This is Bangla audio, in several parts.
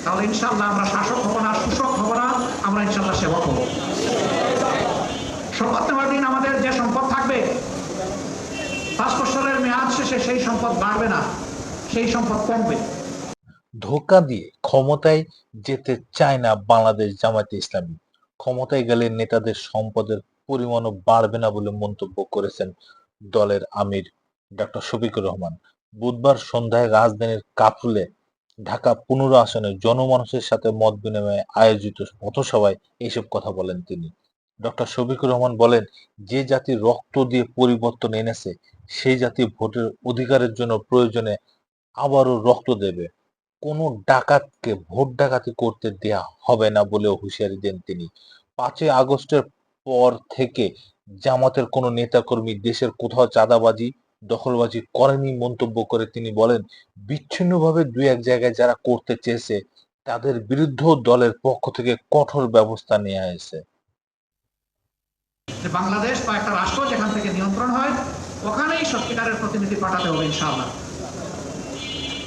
তাহলে ইনশাআল্লাহ আমরা শাসক হব না, শোষক হব না, আমরা ইনশাআল্লাহ সেবক হব। শপথ নেওয়ার দিন আমাদের যে সম্পদ থাকবে 5 বছরের মেয়াদ শেষে সেই সম্পদ বাড়বে না, সেই সম্পদ কমবে। ধোঁকা দিয়ে ক্ষমতায় যেতে চায় না বাংলাদেশ জামায়াতে ইসলামী। ক্ষমতায় গেলে নেতাদের সম্পদের পরিমাণও বাড়বে না বলে মন্তব্য করেছেন দলের আমির ডক্টর শফিকুর রহমান। বুধবার সন্ধ্যায় রাজধানীর কাফরুলে ঢাকা 15 আসনে জনমানুষের সাথে মত বিনিময়ে আয়োজিত পথসভায় এসব কথা বলেন তিনি। ডক্টর শফিকুর রহমান বলেন, যে জাতি রক্ত দিয়ে পরিবর্তন এনেছে সেই জাতি ভোটের অধিকারের জন্য প্রয়োজনে আবারও রক্ত দেবে। কোনো ডাকাতকে ভোট ডাকাতি করতে দেয়া হবে না বলেও হুঁশিয়ারি দেন তিনি। 5ই আগস্টের পর থেকে জামাতের কোনো নেতাকর্মী দেশের কোথাও চাঁদাবাজি, দখলবাজি করেনি মন্তব্য করে তিনি বলেন, বিচ্ছিন্নভাবে দুই এক জায়গায় যারা করতে চেয়েছে তাদের বিরুদ্ধেও দলের পক্ষ থেকে কঠোর ব্যবস্থা নেওয়া হয়েছে। বাংলাদেশ বা একটা রাষ্ট্র যেখান থেকে নিয়ন্ত্রণ হয় ওখানেই সত্যিকারের প্রতিনিধি পাঠাতে হবে ইনশাআল্লাহ।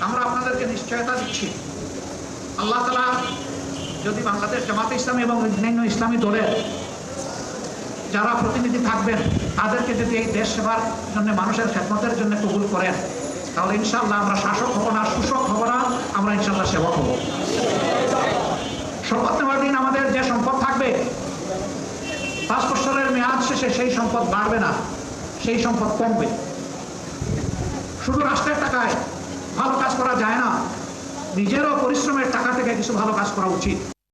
আমরা আপনাদেরকে নিশ্চয়তা দিচ্ছি, আল্লাহ তাআলা যদি বাংলাদেশ জামাতে ইসলামী এবং অন্যান্য ইসলামী দলের যারা প্রতিনিধি থাকবেন তাদেরকে যদি এই দেশ সেবার জন্য, মানুষের খেদমতের জন্য কবুল করেন, তাহলে ইনশাআল্লাহ আমরা শাসক হব না, শোষক হব না, আমরা ইনশাআল্লাহ সেবক হব। শপথ নেওয়ার দিন আমাদের যে সম্পদ থাকবে 5 বছরের মেয়াদ শেষে সেই সম্পদ বাড়বে না, সেই সম্পদ কমবে। শুধু রাষ্ট্রের টাকায় ভালো কাজ করা যায় না, নিজেরও পরিশ্রমের টাকা থেকে কিছু ভালো কাজ করা উচিত।